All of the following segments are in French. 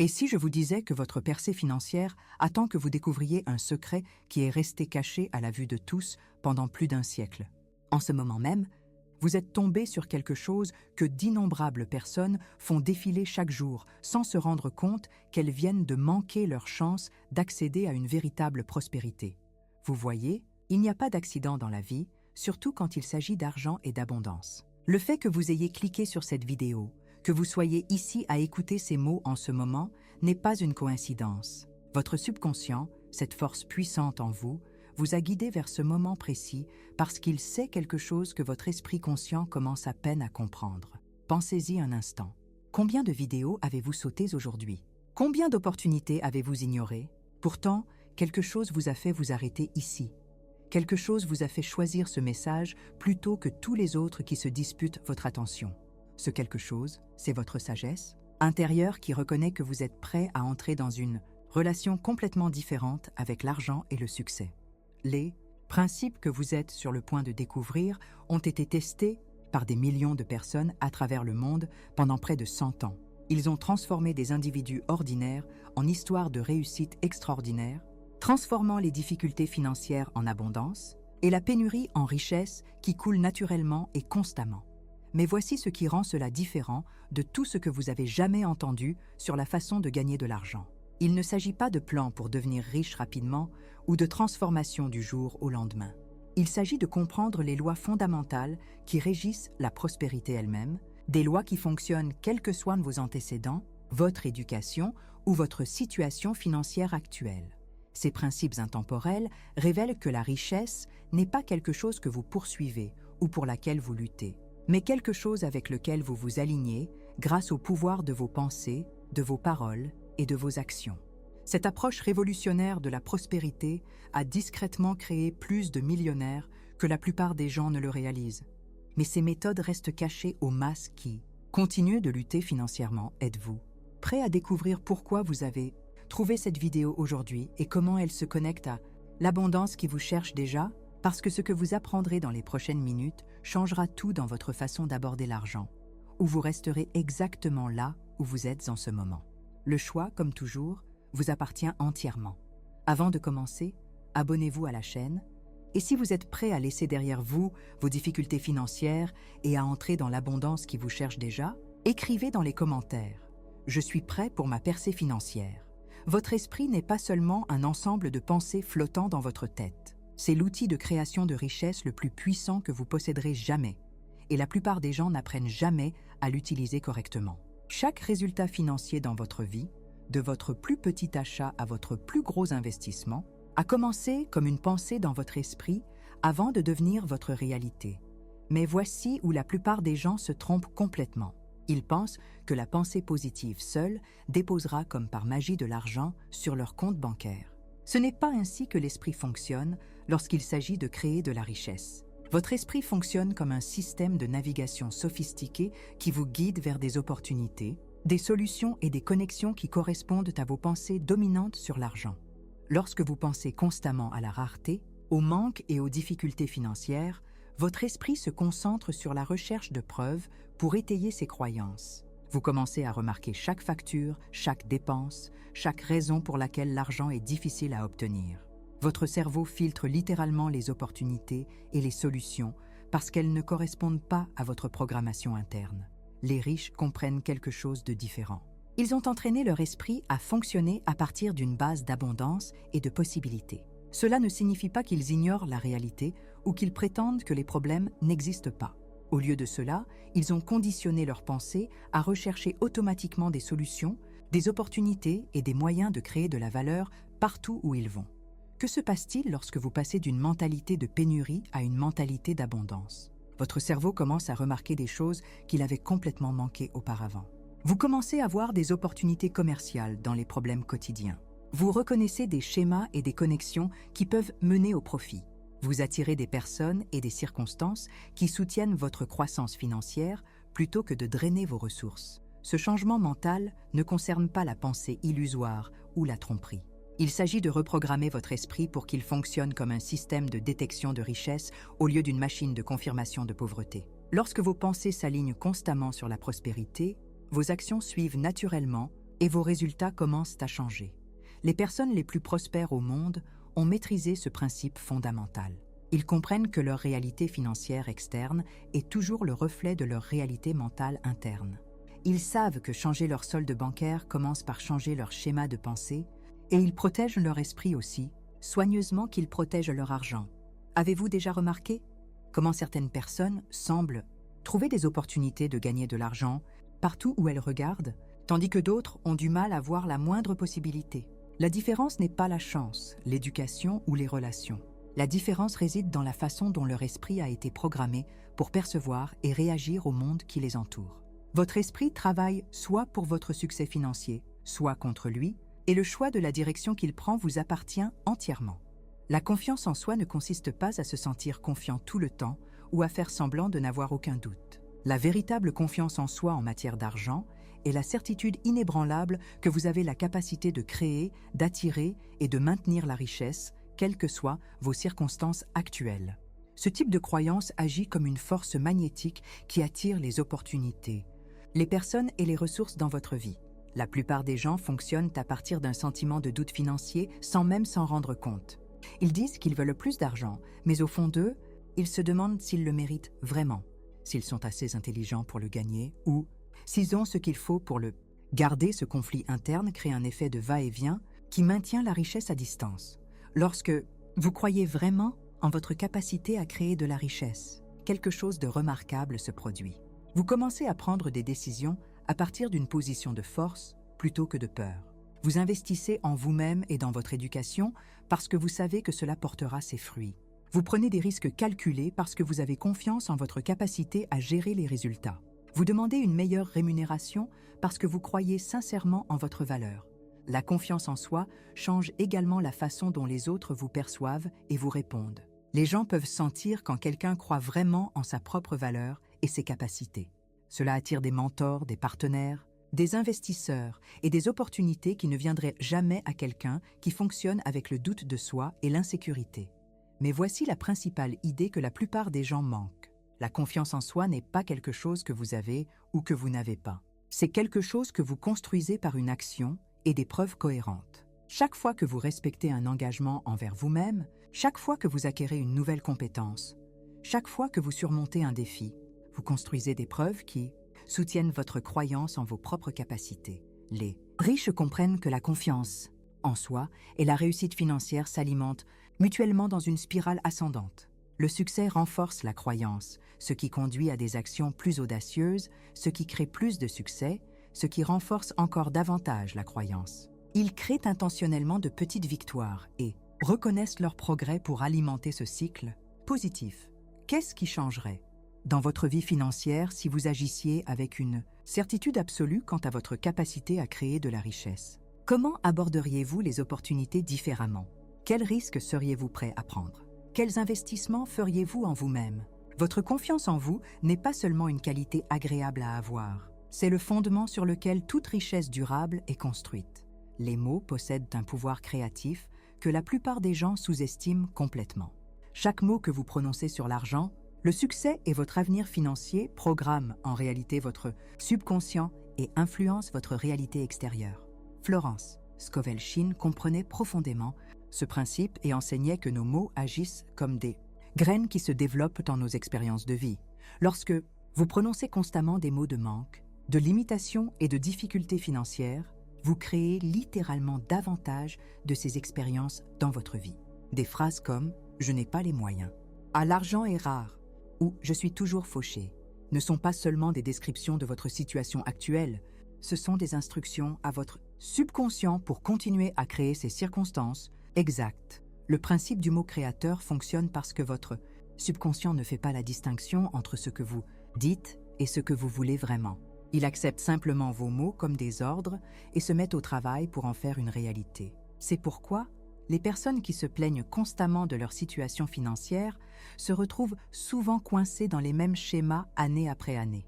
Et si je vous disais que votre percée financière attend que vous découvriez un secret qui est resté caché à la vue de tous pendant plus d'un siècle? En ce moment même, vous êtes tombé sur quelque chose que d'innombrables personnes font défiler chaque jour sans se rendre compte qu'elles viennent de manquer leur chance d'accéder à une véritable prospérité. Vous voyez, il n'y a pas d'accident dans la vie, surtout quand il s'agit d'argent et d'abondance. Le fait que vous ayez cliqué sur cette vidéo, que vous soyez ici à écouter ces mots en ce moment, n'est pas une coïncidence. Votre subconscient, cette force puissante en vous, vous a guidé vers ce moment précis parce qu'il sait quelque chose que votre esprit conscient commence à peine à comprendre. Pensez-y un instant. Combien de vidéos avez-vous sautées aujourd'hui? Combien d'opportunités avez-vous ignorées? Pourtant, quelque chose vous a fait vous arrêter ici. Quelque chose vous a fait choisir ce message plutôt que tous les autres qui se disputent votre attention. Ce quelque chose, c'est votre sagesse intérieure qui reconnaît que vous êtes prêt à entrer dans une relation complètement différente avec l'argent et le succès. Les principes que vous êtes sur le point de découvrir ont été testés par des millions de personnes à travers le monde pendant près de 100 ans. Ils ont transformé des individus ordinaires en histoires de réussite extraordinaire, transformant les difficultés financières en abondance et la pénurie en richesse qui coule naturellement et constamment. Mais voici ce qui rend cela différent de tout ce que vous avez jamais entendu sur la façon de gagner de l'argent. Il ne s'agit pas de plans pour devenir riche rapidement ou de transformation du jour au lendemain. Il s'agit de comprendre les lois fondamentales qui régissent la prospérité elle-même, des lois qui fonctionnent quels que soient vos antécédents, votre éducation ou votre situation financière actuelle. Ces principes intemporels révèlent que la richesse n'est pas quelque chose que vous poursuivez ou pour laquelle vous luttez, mais quelque chose avec lequel vous vous alignez grâce au pouvoir de vos pensées, de vos paroles et de vos actions. Cette approche révolutionnaire de la prospérité a discrètement créé plus de millionnaires que la plupart des gens ne le réalisent. Mais ces méthodes restent cachées aux masses qui continuent de lutter financièrement. Êtes-vous prêt à découvrir pourquoi vous avez trouvé cette vidéo aujourd'hui et comment elle se connecte à l'abondance qui vous cherche déjà? Parce que ce que vous apprendrez dans les prochaines minutes changera tout dans votre façon d'aborder l'argent, ou vous resterez exactement là où vous êtes en ce moment. Le choix, comme toujours, vous appartient entièrement. Avant de commencer, abonnez-vous à la chaîne, et si vous êtes prêt à laisser derrière vous vos difficultés financières et à entrer dans l'abondance qui vous cherche déjà, écrivez dans les commentaires « Je suis prêt pour ma percée financière ». Votre esprit n'est pas seulement un ensemble de pensées flottant dans votre tête. C'est l'outil de création de richesse le plus puissant que vous posséderez jamais, et la plupart des gens n'apprennent jamais à l'utiliser correctement. Chaque résultat financier dans votre vie, de votre plus petit achat à votre plus gros investissement, a commencé comme une pensée dans votre esprit avant de devenir votre réalité. Mais voici où la plupart des gens se trompent complètement. Ils pensent que la pensée positive seule déposera comme par magie de l'argent sur leur compte bancaire. Ce n'est pas ainsi que l'esprit fonctionne lorsqu'il s'agit de créer de la richesse. Votre esprit fonctionne comme un système de navigation sophistiqué qui vous guide vers des opportunités, des solutions et des connexions qui correspondent à vos pensées dominantes sur l'argent. Lorsque vous pensez constamment à la rareté, au manque et aux difficultés financières, votre esprit se concentre sur la recherche de preuves pour étayer ses croyances. Vous commencez à remarquer chaque facture, chaque dépense, chaque raison pour laquelle l'argent est difficile à obtenir. Votre cerveau filtre littéralement les opportunités et les solutions parce qu'elles ne correspondent pas à votre programmation interne. Les riches comprennent quelque chose de différent. Ils ont entraîné leur esprit à fonctionner à partir d'une base d'abondance et de possibilités. Cela ne signifie pas qu'ils ignorent la réalité ou qu'ils prétendent que les problèmes n'existent pas. Au lieu de cela, ils ont conditionné leurs pensées à rechercher automatiquement des solutions, des opportunités et des moyens de créer de la valeur partout où ils vont. Que se passe-t-il lorsque vous passez d'une mentalité de pénurie à une mentalité d'abondance? Votre cerveau commence à remarquer des choses qu'il avait complètement manquées auparavant. Vous commencez à voir des opportunités commerciales dans les problèmes quotidiens. Vous reconnaissez des schémas et des connexions qui peuvent mener au profit. Vous attirez des personnes et des circonstances qui soutiennent votre croissance financière plutôt que de drainer vos ressources. Ce changement mental ne concerne pas la pensée illusoire ou la tromperie. Il s'agit de reprogrammer votre esprit pour qu'il fonctionne comme un système de détection de richesse au lieu d'une machine de confirmation de pauvreté. Lorsque vos pensées s'alignent constamment sur la prospérité, vos actions suivent naturellement et vos résultats commencent à changer. Les personnes les plus prospères au monde ont maîtrisé ce principe fondamental. Ils comprennent que leur réalité financière externe est toujours le reflet de leur réalité mentale interne. Ils savent que changer leur solde bancaire commence par changer leur schéma de pensée et ils protègent leur esprit aussi, soigneusement qu'ils protègent leur argent. Avez-vous déjà remarqué comment certaines personnes semblent trouver des opportunités de gagner de l'argent partout où elles regardent, tandis que d'autres ont du mal à voir la moindre possibilité? La différence n'est pas la chance, l'éducation ou les relations. La différence réside dans la façon dont leur esprit a été programmé pour percevoir et réagir au monde qui les entoure. Votre esprit travaille soit pour votre succès financier, soit contre lui, et le choix de la direction qu'il prend vous appartient entièrement. La confiance en soi ne consiste pas à se sentir confiant tout le temps ou à faire semblant de n'avoir aucun doute. La véritable confiance en soi en matière d'argent est la certitude inébranlable que vous avez la capacité de créer, d'attirer et de maintenir la richesse, quelles que soient vos circonstances actuelles. Ce type de croyance agit comme une force magnétique qui attire les opportunités, les personnes et les ressources dans votre vie. La plupart des gens fonctionnent à partir d'un sentiment de doute financier sans même s'en rendre compte. Ils disent qu'ils veulent plus d'argent, mais au fond d'eux, ils se demandent s'ils le méritent vraiment, s'ils sont assez intelligents pour le gagner ou s'ils ont ce qu'il faut pour le garder. Ce conflit interne crée un effet de va-et-vient qui maintient la richesse à distance. Lorsque vous croyez vraiment en votre capacité à créer de la richesse, quelque chose de remarquable se produit. Vous commencez à prendre des décisions à partir d'une position de force plutôt que de peur. Vous investissez en vous-même et dans votre éducation parce que vous savez que cela portera ses fruits. Vous prenez des risques calculés parce que vous avez confiance en votre capacité à gérer les résultats. Vous demandez une meilleure rémunération parce que vous croyez sincèrement en votre valeur. La confiance en soi change également la façon dont les autres vous perçoivent et vous répondent. Les gens peuvent sentir quand quelqu'un croit vraiment en sa propre valeur et ses capacités. Cela attire des mentors, des partenaires, des investisseurs et des opportunités qui ne viendraient jamais à quelqu'un qui fonctionne avec le doute de soi et l'insécurité. Mais voici la principale idée que la plupart des gens manquent. La confiance en soi n'est pas quelque chose que vous avez ou que vous n'avez pas. C'est quelque chose que vous construisez par une action et des preuves cohérentes. Chaque fois que vous respectez un engagement envers vous-même, chaque fois que vous acquérez une nouvelle compétence, chaque fois que vous surmontez un défi, vous construisez des preuves qui soutiennent votre croyance en vos propres capacités. Les riches comprennent que la confiance en soi et la réussite financière s'alimentent mutuellement dans une spirale ascendante. Le succès renforce la croyance, ce qui conduit à des actions plus audacieuses, ce qui crée plus de succès, ce qui renforce encore davantage la croyance. Ils créent intentionnellement de petites victoires et reconnaissent leur progrès pour alimenter ce cycle positif. Qu'est-ce qui changerait dans votre vie financière si vous agissiez avec une certitude absolue quant à votre capacité à créer de la richesse? Comment aborderiez-vous les opportunités différemment? Quels risques seriez-vous prêt à prendre? Quels investissements feriez-vous en vous-même? Votre confiance en vous n'est pas seulement une qualité agréable à avoir, c'est le fondement sur lequel toute richesse durable est construite. Les mots possèdent un pouvoir créatif que la plupart des gens sous-estiment complètement. Chaque mot que vous prononcez sur l'argent, le succès et votre avenir financier programment en réalité votre subconscient et influencent votre réalité extérieure. Florence Scovel-Shinn comprenait profondément ce principe et enseignait que nos mots agissent comme des graines qui se développent dans nos expériences de vie. Lorsque vous prononcez constamment des mots de manque, de limitation et de difficultés financières, vous créez littéralement davantage de ces expériences dans votre vie. Des phrases comme « je n'ai pas les moyens »,« ah l'argent est rare » ou « je suis toujours fauché » ne sont pas seulement des descriptions de votre situation actuelle, ce sont des instructions à votre subconscient pour continuer à créer ces circonstances exactes. Le principe du mot créateur fonctionne parce que votre subconscient ne fait pas la distinction entre ce que vous dites et ce que vous voulez vraiment. Il accepte simplement vos mots comme des ordres et se met au travail pour en faire une réalité. C'est pourquoi les personnes qui se plaignent constamment de leur situation financière se retrouvent souvent coincées dans les mêmes schémas année après année.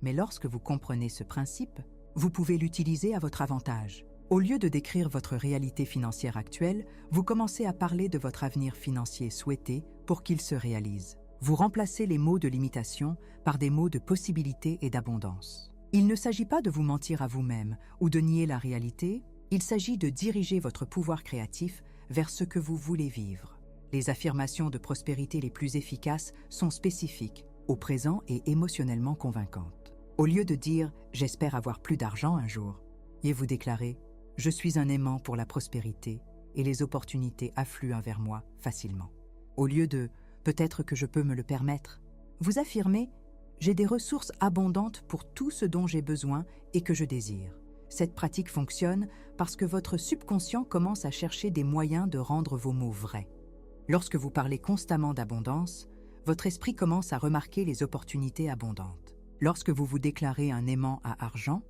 Mais lorsque vous comprenez ce principe, vous pouvez l'utiliser à votre avantage. Au lieu de décrire votre réalité financière actuelle, vous commencez à parler de votre avenir financier souhaité pour qu'il se réalise. Vous remplacez les mots de limitation par des mots de possibilité et d'abondance. Il ne s'agit pas de vous mentir à vous-même ou de nier la réalité, il s'agit de diriger votre pouvoir créatif vers ce que vous voulez vivre. Les affirmations de prospérité les plus efficaces sont spécifiques, au présent et émotionnellement convaincantes. Au lieu de dire « j'espère avoir plus d'argent un jour », et vous déclarez « je suis un aimant pour la prospérité et les opportunités affluent vers moi facilement ». Au lieu de « peut-être que je peux me le permettre », vous affirmez « j'ai des ressources abondantes pour tout ce dont j'ai besoin et que je désire ». Cette pratique fonctionne parce que votre subconscient commence à chercher des moyens de rendre vos mots vrais. Lorsque vous parlez constamment d'abondance, votre esprit commence à remarquer les opportunités abondantes. Lorsque vous vous déclarez un aimant à argent,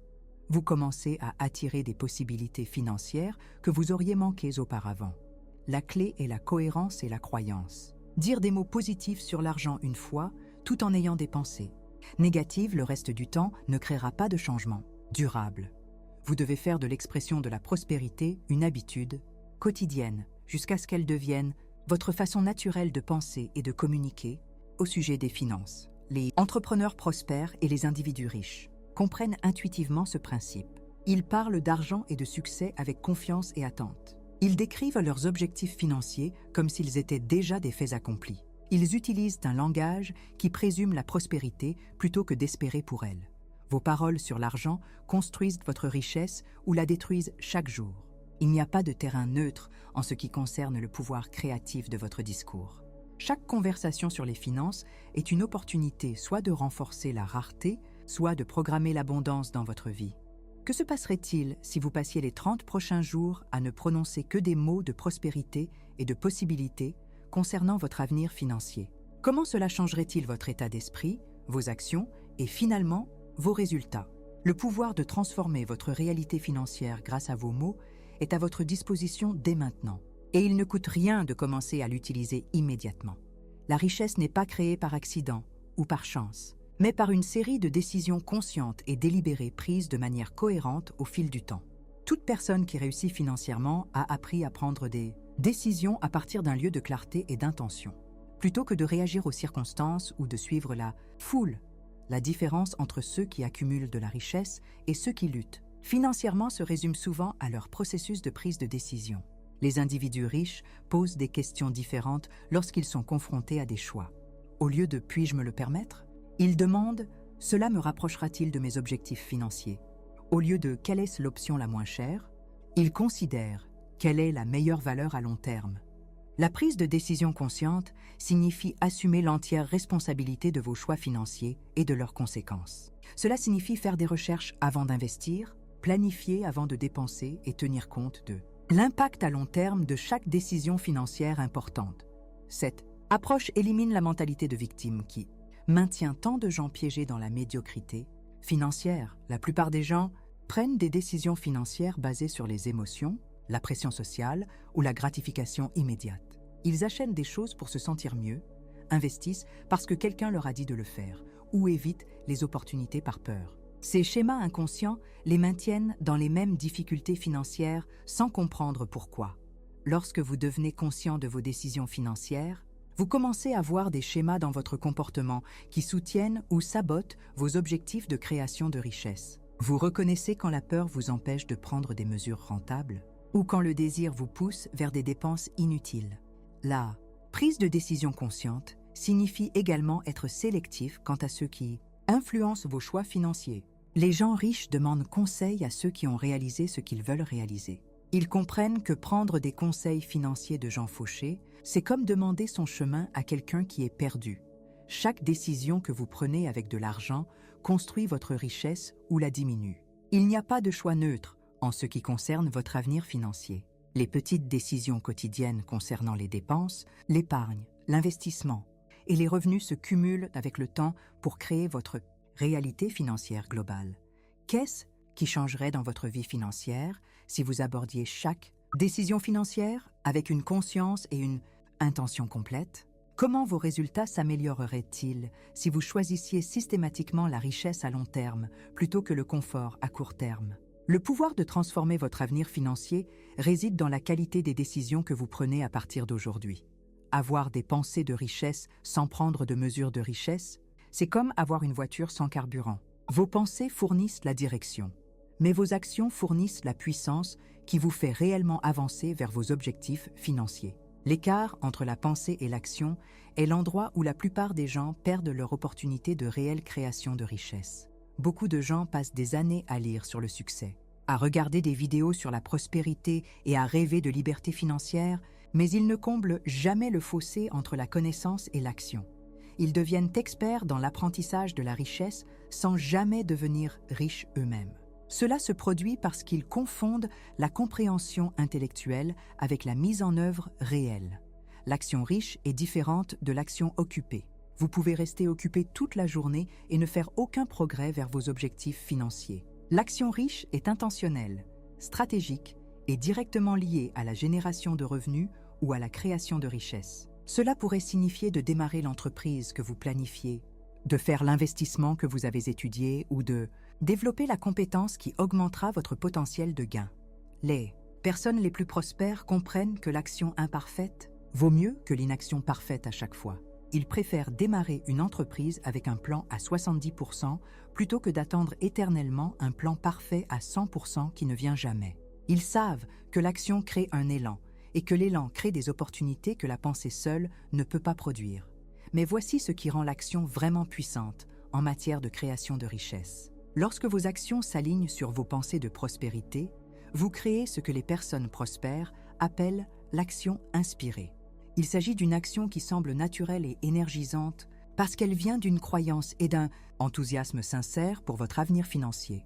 vous commencez à attirer des possibilités financières que vous auriez manquées auparavant. La clé est la cohérence et la croyance. Dire des mots positifs sur l'argent une fois, tout en ayant des pensées négatives le reste du temps, ne créera pas de changement durable. Vous devez faire de l'expression de la prospérité une habitude quotidienne jusqu'à ce qu'elle devienne votre façon naturelle de penser et de communiquer au sujet des finances. Les entrepreneurs prospères et les individus riches comprennent intuitivement ce principe. Ils parlent d'argent et de succès avec confiance et attente. Ils décrivent leurs objectifs financiers comme s'ils étaient déjà des faits accomplis. Ils utilisent un langage qui présume la prospérité plutôt que d'espérer pour elle. Vos paroles sur l'argent construisent votre richesse ou la détruisent chaque jour. Il n'y a pas de terrain neutre en ce qui concerne le pouvoir créatif de votre discours. Chaque conversation sur les finances est une opportunité soit de renforcer la rareté, soit de programmer l'abondance dans votre vie. Que se passerait-il si vous passiez les 30 prochains jours à ne prononcer que des mots de prospérité et de possibilité concernant votre avenir financier? Comment cela changerait-il votre état d'esprit, vos actions et finalement vos résultats? Le pouvoir de transformer votre réalité financière grâce à vos mots est à votre disposition dès maintenant. Et il ne coûte rien de commencer à l'utiliser immédiatement. La richesse n'est pas créée par accident ou par chance, mais par une série de décisions conscientes et délibérées prises de manière cohérente au fil du temps. Toute personne qui réussit financièrement a appris à prendre des décisions à partir d'un lieu de clarté et d'intention, plutôt que de réagir aux circonstances ou de suivre la foule. La différence entre ceux qui accumulent de la richesse et ceux qui luttent financièrement se résume souvent à leur processus de prise de décision. Les individus riches posent des questions différentes lorsqu'ils sont confrontés à des choix. Au lieu de « puis-je me le permettre ?», ils demandent « cela me rapprochera-t-il de mes objectifs financiers ?» Au lieu de « quelle est l'option la moins chère ?», ils considèrent « quelle est la meilleure valeur à long terme ?» La prise de décision consciente signifie assumer l'entière responsabilité de vos choix financiers et de leurs conséquences. Cela signifie faire des recherches avant d'investir, planifier avant de dépenser et tenir compte de l'impact à long terme de chaque décision financière importante. Cette approche élimine la mentalité de victime qui maintient tant de gens piégés dans la médiocrité financière. La plupart des gens prennent des décisions financières basées sur les émotions, la pression sociale ou la gratification immédiate. Ils achètent des choses pour se sentir mieux, investissent parce que quelqu'un leur a dit de le faire ou évitent les opportunités par peur. Ces schémas inconscients les maintiennent dans les mêmes difficultés financières sans comprendre pourquoi. Lorsque vous devenez conscient de vos décisions financières, vous commencez à voir des schémas dans votre comportement qui soutiennent ou sabotent vos objectifs de création de richesse. Vous reconnaissez quand la peur vous empêche de prendre des mesures rentables ou quand le désir vous pousse vers des dépenses inutiles. La prise de décision consciente signifie également être sélectif quant à ceux qui influencent vos choix financiers. Les gens riches demandent conseil à ceux qui ont réalisé ce qu'ils veulent réaliser. Ils comprennent que prendre des conseils financiers de gens fauchés, c'est comme demander son chemin à quelqu'un qui est perdu. Chaque décision que vous prenez avec de l'argent construit votre richesse ou la diminue. Il n'y a pas de choix neutre en ce qui concerne votre avenir financier. Les petites décisions quotidiennes concernant les dépenses, l'épargne, l'investissement et les revenus se cumulent avec le temps pour créer votre réalité financière globale. Qu'est-ce qui changerait dans votre vie financière si vous abordiez chaque décision financière avec une conscience et une intention complète? Comment vos résultats s'amélioreraient-ils si vous choisissiez systématiquement la richesse à long terme plutôt que le confort à court terme? Le pouvoir de transformer votre avenir financier réside dans la qualité des décisions que vous prenez à partir d'aujourd'hui. Avoir des pensées de richesse sans prendre de mesures de richesse, c'est comme avoir une voiture sans carburant. Vos pensées fournissent la direction, mais vos actions fournissent la puissance qui vous fait réellement avancer vers vos objectifs financiers. L'écart entre la pensée et l'action est l'endroit où la plupart des gens perdent leur opportunité de réelle création de richesse. Beaucoup de gens passent des années à lire sur le succès, à regarder des vidéos sur la prospérité et à rêver de liberté financière, mais ils ne comblent jamais le fossé entre la connaissance et l'action. Ils deviennent experts dans l'apprentissage de la richesse sans jamais devenir riches eux-mêmes. Cela se produit parce qu'ils confondent la compréhension intellectuelle avec la mise en œuvre réelle. L'action riche est différente de l'action occupée. Vous pouvez rester occupé toute la journée et ne faire aucun progrès vers vos objectifs financiers. L'action riche est intentionnelle, stratégique et directement liée à la génération de revenus ou à la création de richesses. Cela pourrait signifier de démarrer l'entreprise que vous planifiez, de faire l'investissement que vous avez étudié ou de développer la compétence qui augmentera votre potentiel de gain. Les personnes les plus prospères comprennent que l'action imparfaite vaut mieux que l'inaction parfaite à chaque fois. Ils préfèrent démarrer une entreprise avec un plan à 70% plutôt que d'attendre éternellement un plan parfait à 100% qui ne vient jamais. Ils savent que l'action crée un élan et que l'élan crée des opportunités que la pensée seule ne peut pas produire. Mais voici ce qui rend l'action vraiment puissante en matière de création de richesse. Lorsque vos actions s'alignent sur vos pensées de prospérité, vous créez ce que les personnes prospères appellent l'action inspirée. Il s'agit d'une action qui semble naturelle et énergisante parce qu'elle vient d'une croyance et d'un enthousiasme sincère pour votre avenir financier.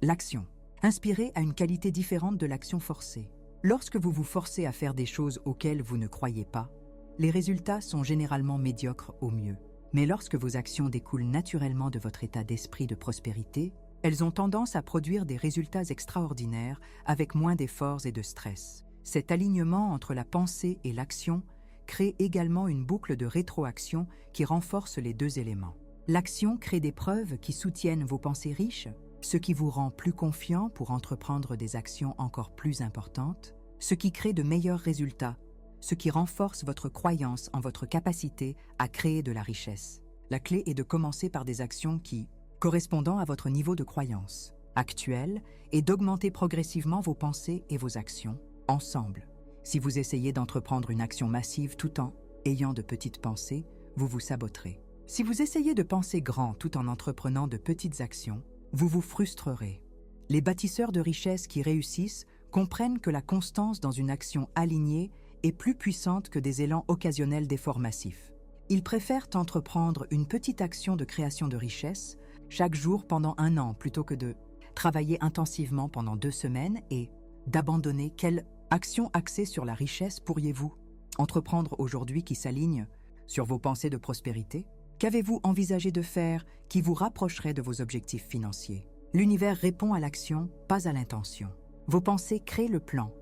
L'action inspirée a une qualité différente de l'action forcée. Lorsque vous vous forcez à faire des choses auxquelles vous ne croyez pas, les résultats sont généralement médiocres au mieux. Mais lorsque vos actions découlent naturellement de votre état d'esprit de prospérité, elles ont tendance à produire des résultats extraordinaires avec moins d'efforts et de stress. Cet alignement entre la pensée et l'action crée également une boucle de rétroaction qui renforce les deux éléments. L'action crée des preuves qui soutiennent vos pensées riches, ce qui vous rend plus confiant pour entreprendre des actions encore plus importantes, ce qui crée de meilleurs résultats, ce qui renforce votre croyance en votre capacité à créer de la richesse. La clé est de commencer par des actions qui, correspondant à votre niveau de croyance actuel, et d'augmenter progressivement vos pensées et vos actions ensemble. Si vous essayez d'entreprendre une action massive tout en ayant de petites pensées, vous vous saboterez. Si vous essayez de penser grand tout en entreprenant de petites actions, vous vous frustrerez. Les bâtisseurs de richesse qui réussissent comprennent que la constance dans une action alignée est plus puissante que des élans occasionnels d'efforts massifs. Ils préfèrent entreprendre une petite action de création de richesse chaque jour pendant 1 an plutôt que de travailler intensivement pendant 2 semaines et d'abandonner. Quelle action axée sur la richesse pourriez-vous entreprendre aujourd'hui qui s'aligne sur vos pensées de prospérité? Qu'avez-vous envisagé de faire qui vous rapprocherait de vos objectifs financiers? L'univers répond à l'action, pas à l'intention. Vos pensées créent le plan,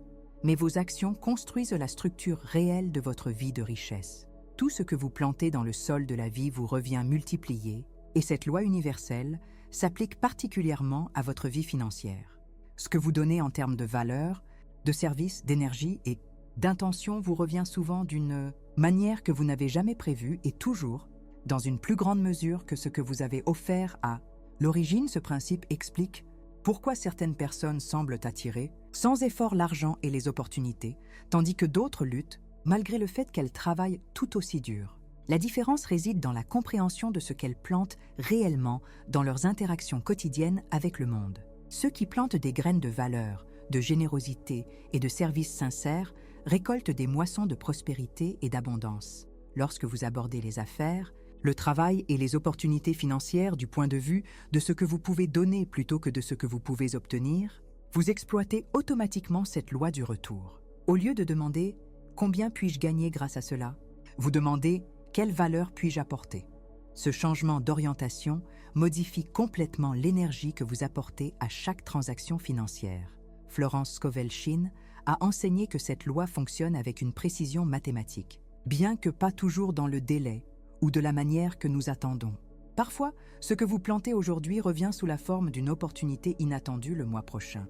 mais vos actions construisent la structure réelle de votre vie de richesse. Tout ce que vous plantez dans le sol de la vie vous revient multiplié, et cette loi universelle s'applique particulièrement à votre vie financière. Ce que vous donnez en termes de valeur, de service, d'énergie et d'intention vous revient souvent d'une manière que vous n'avez jamais prévue et toujours dans une plus grande mesure que ce que vous avez offert à l'origine. Ce principe explique pourquoi certaines personnes semblent attirer sans effort l'argent et les opportunités, tandis que d'autres luttent malgré le fait qu'elles travaillent tout aussi dur. La différence réside dans la compréhension de ce qu'elles plantent réellement dans leurs interactions quotidiennes avec le monde. Ceux qui plantent des graines de valeur, de générosité et de service sincère récoltent des moissons de prospérité et d'abondance. Lorsque vous abordez les affaires, le travail et les opportunités financières du point de vue de ce que vous pouvez donner plutôt que de ce que vous pouvez obtenir, vous exploitez automatiquement cette loi du retour. Au lieu de demander « Combien puis-je gagner grâce à cela ?», vous demandez « Quelle valeur puis-je apporter ?» Ce changement d'orientation modifie complètement l'énergie que vous apportez à chaque transaction financière. Florence Scovel Shinn a enseigné que cette loi fonctionne avec une précision mathématique, bien que pas toujours dans le délai ou de la manière que nous attendons. Parfois, ce que vous plantez aujourd'hui revient sous la forme d'une opportunité inattendue le mois prochain.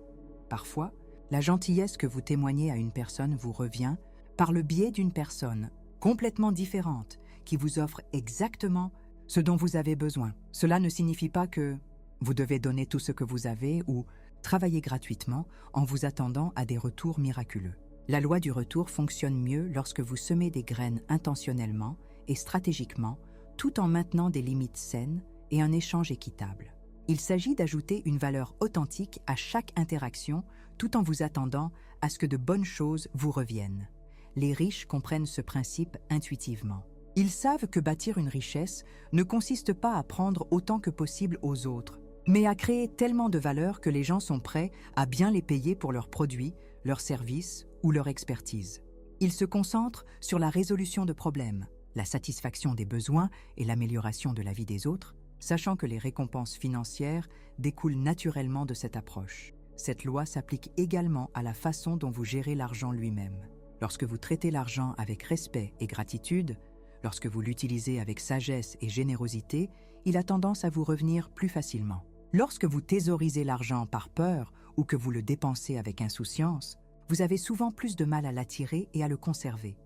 Parfois, la gentillesse que vous témoignez à une personne vous revient par le biais d'une personne complètement différente qui vous offre exactement ce dont vous avez besoin. Cela ne signifie pas que Vous devez donner tout ce que vous avez ou travailler gratuitement en vous attendant à des retours miraculeux. La loi du retour fonctionne mieux lorsque vous semez des graines intentionnellement et stratégiquement, tout en maintenant des limites saines et un échange équitable. Il s'agit d'ajouter une valeur authentique à chaque interaction tout en vous attendant à ce que de bonnes choses vous reviennent. Les riches comprennent ce principe intuitivement. Ils savent que bâtir une richesse ne consiste pas à prendre autant que possible aux autres, mais à créer tellement de valeur que les gens sont prêts à bien les payer pour leurs produits, leurs services ou leur expertise. Ils se concentrent sur la résolution de problèmes, la satisfaction des besoins et l'amélioration de la vie des autres, sachant que les récompenses financières découlent naturellement de cette approche. Cette loi s'applique également à la façon dont vous gérez l'argent lui-même. Lorsque vous traitez l'argent avec respect et gratitude, lorsque vous l'utilisez avec sagesse et générosité, il a tendance à vous revenir plus facilement. Lorsque vous thésaurisez l'argent par peur ou que vous le dépensez avec insouciance, vous avez souvent plus de mal à l'attirer et à le conserver.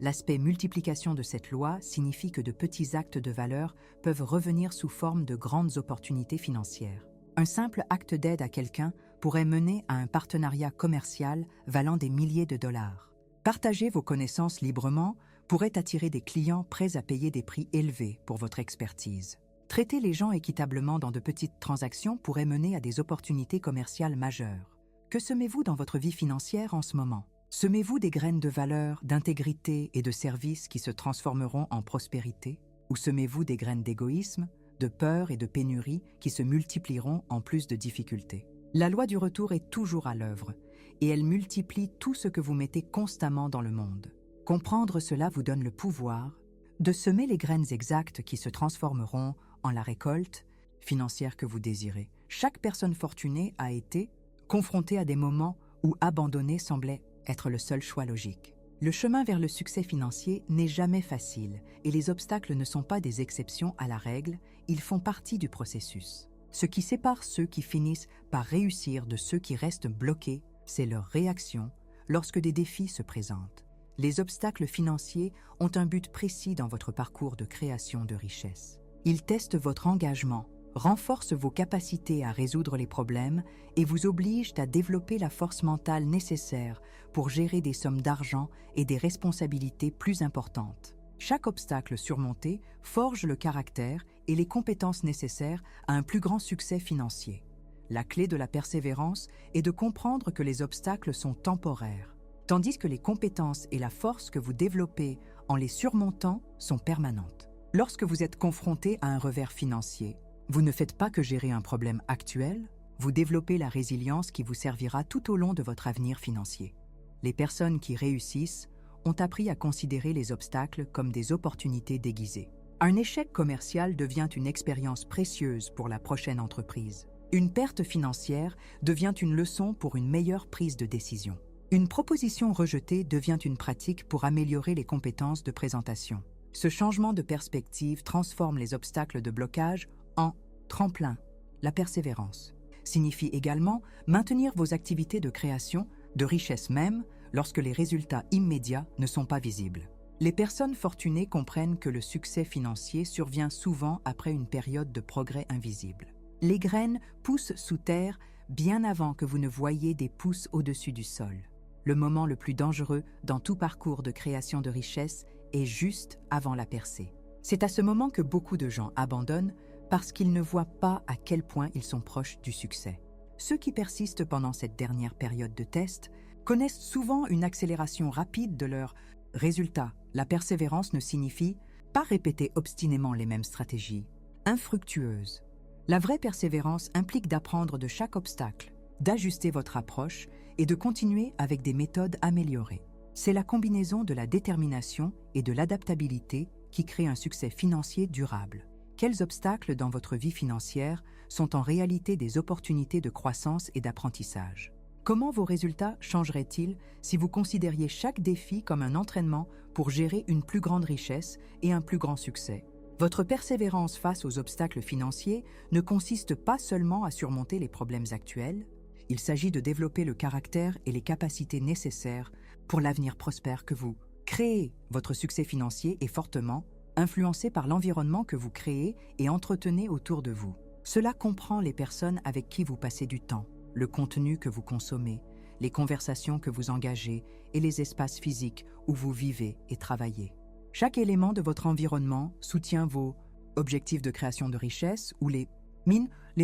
L'aspect multiplication de cette loi signifie que de petits actes de valeur peuvent revenir sous forme de grandes opportunités financières. Un simple acte d'aide à quelqu'un pourrait mener à un partenariat commercial valant des milliers de dollars. Partager vos connaissances librement pourrait attirer des clients prêts à payer des prix élevés pour votre expertise. Traiter les gens équitablement dans de petites transactions pourrait mener à des opportunités commerciales majeures. Que semez-vous dans votre vie financière en ce moment? Semez-vous des graines de valeur, d'intégrité et de service qui se transformeront en prospérité? Ou semez-vous des graines d'égoïsme, de peur et de pénurie qui se multiplieront en plus de difficultés? La loi du retour est toujours à l'œuvre et elle multiplie tout ce que vous mettez constamment dans le monde. Comprendre cela vous donne le pouvoir de semer les graines exactes qui se transformeront en la récolte financière que vous désirez. Chaque personne fortunée a été confrontée à des moments où abandonner semblait être le seul choix logique. Le chemin vers le succès financier n'est jamais facile et les obstacles ne sont pas des exceptions à la règle, ils font partie du processus. Ce qui sépare ceux qui finissent par réussir de ceux qui restent bloqués, c'est leur réaction lorsque des défis se présentent. Les obstacles financiers ont un but précis dans votre parcours de création de richesse. Ils testent votre engagement, renforcent vos capacités à résoudre les problèmes et vous obligent à développer la force mentale nécessaire pour gérer des sommes d'argent et des responsabilités plus importantes. Chaque obstacle surmonté forge le caractère et les compétences nécessaires à un plus grand succès financier. La clé de la persévérance est de comprendre que les obstacles sont temporaires, tandis que les compétences et la force que vous développez en les surmontant sont permanentes. Lorsque vous êtes confronté à un revers financier, vous ne faites pas que gérer un problème actuel, vous développez la résilience qui vous servira tout au long de votre avenir financier. Les personnes qui réussissent ont appris à considérer les obstacles comme des opportunités déguisées. Un échec commercial devient une expérience précieuse pour la prochaine entreprise. Une perte financière devient une leçon pour une meilleure prise de décision. Une proposition rejetée devient une pratique pour améliorer les compétences de présentation. Ce changement de perspective transforme les obstacles de blocage en tremplin. La persévérance signifie également maintenir vos activités de création, de richesse même, lorsque les résultats immédiats ne sont pas visibles. Les personnes fortunées comprennent que le succès financier survient souvent après une période de progrès invisible. Les graines poussent sous terre bien avant que vous ne voyiez des pousses au-dessus du sol. Le moment le plus dangereux dans tout parcours de création de richesse est juste avant la percée. C'est à ce moment que beaucoup de gens abandonnent parce qu'ils ne voient pas à quel point ils sont proches du succès. Ceux qui persistent pendant cette dernière période de test connaissent souvent une accélération rapide de leurs résultats. La persévérance ne signifie pas répéter obstinément les mêmes stratégies infructueuses. La vraie persévérance implique d'apprendre de chaque obstacle, d'ajuster votre approche et de continuer avec des méthodes améliorées. C'est la combinaison de la détermination et de l'adaptabilité qui crée un succès financier durable. Quels obstacles dans votre vie financière sont en réalité des opportunités de croissance et d'apprentissage? Comment vos résultats changeraient-ils si vous considériez chaque défi comme un entraînement pour gérer une plus grande richesse et un plus grand succès? Votre persévérance face aux obstacles financiers ne consiste pas seulement à surmonter les problèmes actuels, il s'agit de développer le caractère et les capacités nécessaires pour l'avenir prospère que vous créez. Votre succès financier est fortement influencé par l'environnement que vous créez et entretenez autour de vous. Cela comprend les personnes avec qui vous passez du temps, le contenu que vous consommez, les conversations que vous engagez et les espaces physiques où vous vivez et travaillez. Chaque élément de votre environnement soutient vos objectifs de création de richesse ou les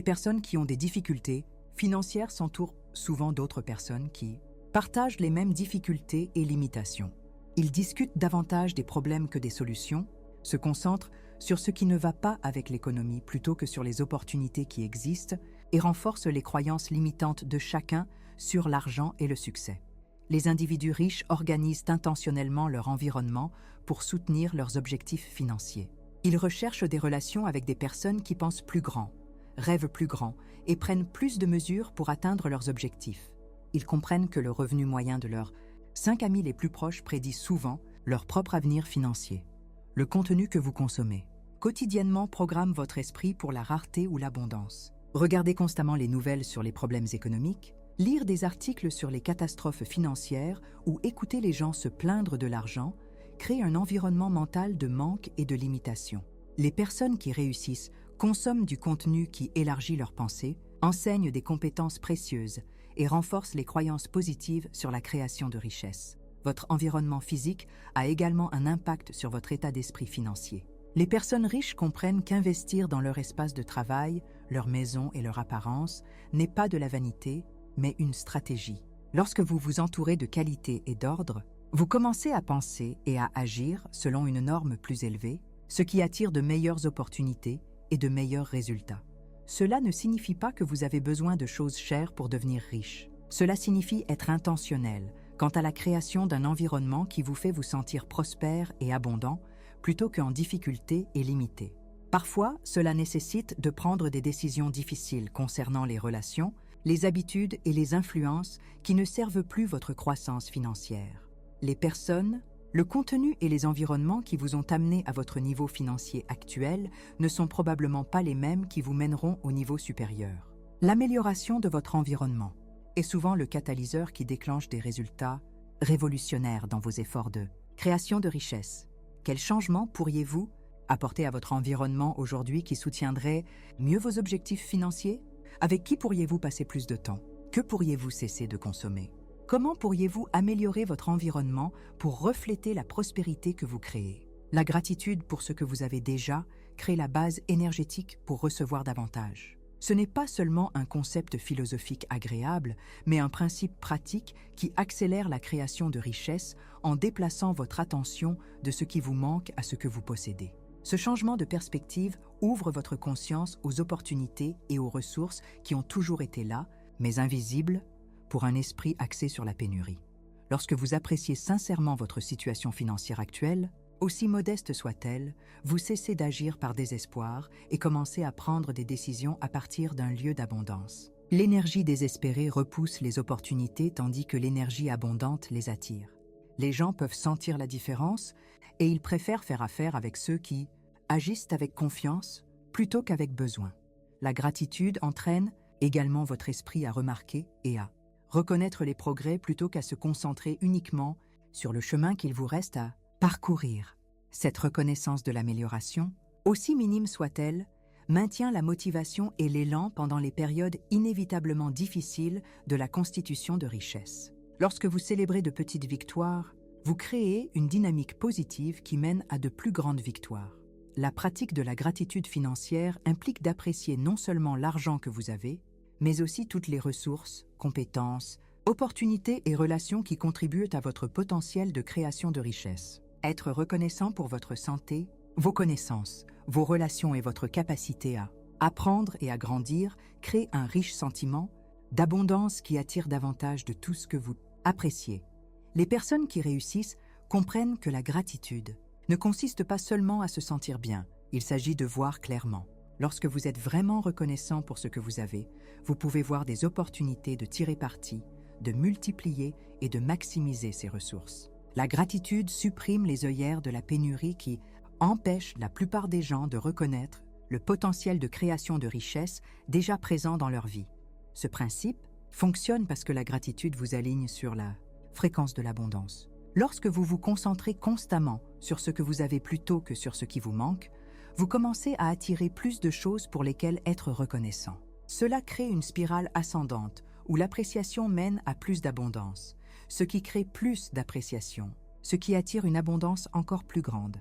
personnes qui ont des difficultés financières s'entourent souvent d'autres personnes qui partagent les mêmes difficultés et limitations. Ils discutent davantage des problèmes que des solutions, se concentrent sur ce qui ne va pas avec l'économie plutôt que sur les opportunités qui existent et renforcent les croyances limitantes de chacun sur l'argent et le succès. Les individus riches organisent intentionnellement leur environnement pour soutenir leurs objectifs financiers. Ils recherchent des relations avec des personnes qui pensent plus grand, rêvent plus grand et prennent plus de mesures pour atteindre leurs objectifs. Ils comprennent que le revenu moyen de leurs 5 amis les plus proches prédit souvent leur propre avenir financier. Le contenu que vous consommez quotidiennement programme votre esprit pour la rareté ou l'abondance. Regardez constamment les nouvelles sur les problèmes économiques, lire des articles sur les catastrophes financières ou écouter les gens se plaindre de l'argent crée un environnement mental de manque et de limitation. Les personnes qui réussissent consomment du contenu qui élargit leurs pensées, enseignent des compétences précieuses et renforcent les croyances positives sur la création de richesses. Votre environnement physique a également un impact sur votre état d'esprit financier. Les personnes riches comprennent qu'investir dans leur espace de travail, leur maison et leur apparence n'est pas de la vanité, mais une stratégie. Lorsque vous vous entourez de qualité et d'ordre, vous commencez à penser et à agir selon une norme plus élevée, ce qui attire de meilleures opportunités et de meilleurs résultats. Cela ne signifie pas que vous avez besoin de choses chères pour devenir riche. Cela signifie être intentionnel quant à la création d'un environnement qui vous fait vous sentir prospère et abondant plutôt qu'en difficulté et limité. Parfois, cela nécessite de prendre des décisions difficiles concernant les relations, les habitudes et les influences qui ne servent plus votre croissance financière. Les personnes, le contenu et les environnements qui vous ont amené à votre niveau financier actuel ne sont probablement pas les mêmes qui vous mèneront au niveau supérieur. L'amélioration de votre environnement est souvent le catalyseur qui déclenche des résultats révolutionnaires dans vos efforts de création de richesse. Quels changements pourriez-vous apporter à votre environnement aujourd'hui qui soutiendrait mieux vos objectifs financiers? Avec qui pourriez-vous passer plus de temps? Que pourriez-vous cesser de consommer? Comment pourriez-vous améliorer votre environnement pour refléter la prospérité que vous créez? La gratitude pour ce que vous avez déjà crée la base énergétique pour recevoir davantage. Ce n'est pas seulement un concept philosophique agréable, mais un principe pratique qui accélère la création de richesses en déplaçant votre attention de ce qui vous manque à ce que vous possédez. Ce changement de perspective ouvre votre conscience aux opportunités et aux ressources qui ont toujours été là, mais invisibles, pour un esprit axé sur la pénurie. Lorsque vous appréciez sincèrement votre situation financière actuelle, aussi modeste soit-elle, vous cessez d'agir par désespoir et commencez à prendre des décisions à partir d'un lieu d'abondance. L'énergie désespérée repousse les opportunités tandis que l'énergie abondante les attire. Les gens peuvent sentir la différence et ils préfèrent faire affaire avec ceux qui agissent avec confiance plutôt qu'avec besoin. La gratitude entraîne également votre esprit à remarquer et à reconnaître les progrès plutôt qu'à se concentrer uniquement sur le chemin qu'il vous reste à parcourir. Cette reconnaissance de l'amélioration, aussi minime soit-elle, maintient la motivation et l'élan pendant les périodes inévitablement difficiles de la constitution de richesses. Lorsque vous célébrez de petites victoires, vous créez une dynamique positive qui mène à de plus grandes victoires. La pratique de la gratitude financière implique d'apprécier non seulement l'argent que vous avez, mais aussi toutes les ressources, compétences, opportunités et relations qui contribuent à votre potentiel de création de richesse. Être reconnaissant pour votre santé, vos connaissances, vos relations et votre capacité à apprendre et à grandir crée un riche sentiment d'abondance qui attire davantage de tout ce que vous appréciez. Les personnes qui réussissent comprennent que la gratitude ne consiste pas seulement à se sentir bien, il s'agit de voir clairement. Lorsque vous êtes vraiment reconnaissant pour ce que vous avez, vous pouvez voir des opportunités de tirer parti, de multiplier et de maximiser ces ressources. La gratitude supprime les œillères de la pénurie qui empêchent la plupart des gens de reconnaître le potentiel de création de richesses déjà présent dans leur vie. Ce principe fonctionne parce que la gratitude vous aligne sur la fréquence de l'abondance. Lorsque vous vous concentrez constamment sur ce que vous avez plutôt que sur ce qui vous manque, vous commencez à attirer plus de choses pour lesquelles être reconnaissant. Cela crée une spirale ascendante où l'appréciation mène à plus d'abondance, ce qui crée plus d'appréciation, ce qui attire une abondance encore plus grande.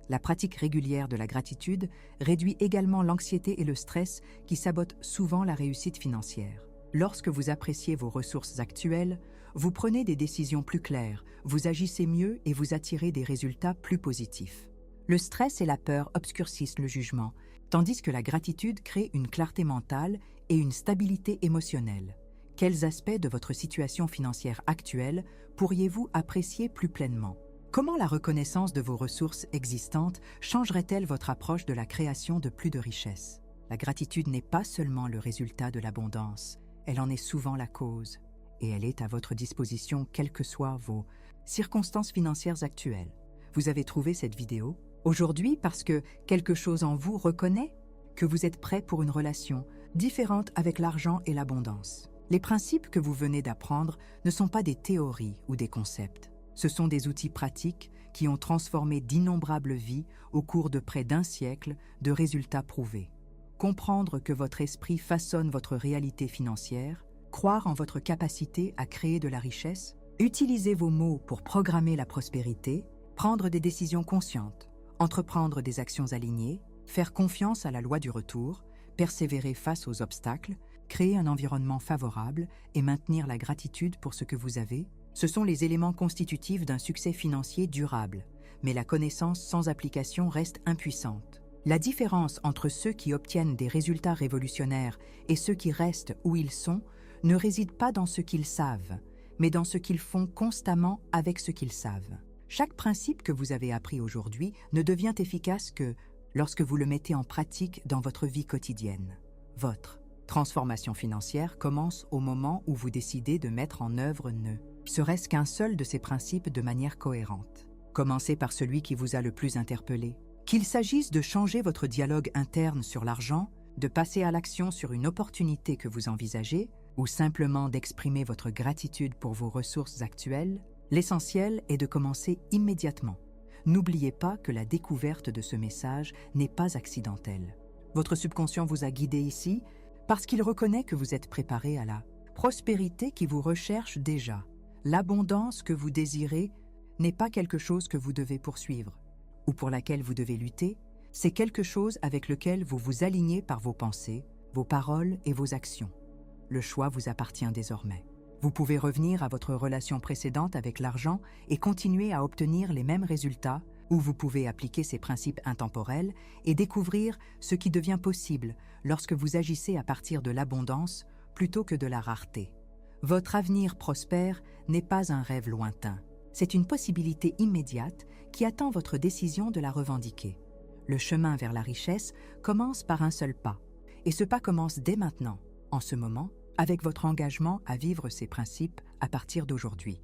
La pratique régulière de la gratitude réduit également l'anxiété et le stress qui sabotent souvent la réussite financière. Lorsque vous appréciez vos ressources actuelles, vous prenez des décisions plus claires, vous agissez mieux et vous attirez des résultats plus positifs. Le stress et la peur obscurcissent le jugement, tandis que la gratitude crée une clarté mentale et une stabilité émotionnelle. Quels aspects de votre situation financière actuelle pourriez-vous apprécier plus pleinement? Comment la reconnaissance de vos ressources existantes changerait-elle votre approche de la création de plus de richesses? La gratitude n'est pas seulement le résultat de l'abondance, elle en est souvent la cause, et elle est à votre disposition quelles que soient vos circonstances financières actuelles. Vous avez trouvé cette vidéo aujourd'hui parce que quelque chose en vous reconnaît que vous êtes prêt pour une relation différente avec l'argent et l'abondance. Les principes que vous venez d'apprendre ne sont pas des théories ou des concepts. Ce sont des outils pratiques qui ont transformé d'innombrables vies au cours de près d'un siècle de résultats prouvés. Comprendre que votre esprit façonne votre réalité financière, croire en votre capacité à créer de la richesse, utiliser vos mots pour programmer la prospérité, prendre des décisions conscientes, entreprendre des actions alignées, faire confiance à la loi du retour, persévérer face aux obstacles, créer un environnement favorable et maintenir la gratitude pour ce que vous avez, ce sont les éléments constitutifs d'un succès financier durable. Mais la connaissance sans application reste impuissante. La différence entre ceux qui obtiennent des résultats révolutionnaires et ceux qui restent où ils sont ne réside pas dans ce qu'ils savent, mais dans ce qu'ils font constamment avec ce qu'ils savent. Chaque principe que vous avez appris aujourd'hui ne devient efficace que lorsque vous le mettez en pratique dans votre vie quotidienne. Votre transformation financière commence au moment où vous décidez de mettre en œuvre serait-ce qu'un seul de ces principes de manière cohérente. Commencez par celui qui vous a le plus interpellé. Qu'il s'agisse de changer votre dialogue interne sur l'argent, de passer à l'action sur une opportunité que vous envisagez, ou simplement d'exprimer votre gratitude pour vos ressources actuelles, l'essentiel est de commencer immédiatement. N'oubliez pas que la découverte de ce message n'est pas accidentelle. Votre subconscient vous a guidé ici parce qu'il reconnaît que vous êtes préparé à la prospérité qui vous recherche déjà. L'abondance que vous désirez n'est pas quelque chose que vous devez poursuivre ou pour laquelle vous devez lutter, c'est quelque chose avec lequel vous vous alignez par vos pensées, vos paroles et vos actions. Le choix vous appartient désormais. Vous pouvez revenir à votre relation précédente avec l'argent et continuer à obtenir les mêmes résultats, ou vous pouvez appliquer ces principes intemporels et découvrir ce qui devient possible lorsque vous agissez à partir de l'abondance plutôt que de la rareté. Votre avenir prospère n'est pas un rêve lointain. C'est une possibilité immédiate qui attend votre décision de la revendiquer. Le chemin vers la richesse commence par un seul pas. Et ce pas commence dès maintenant, en ce moment, avec votre engagement à vivre ces principes à partir d'aujourd'hui.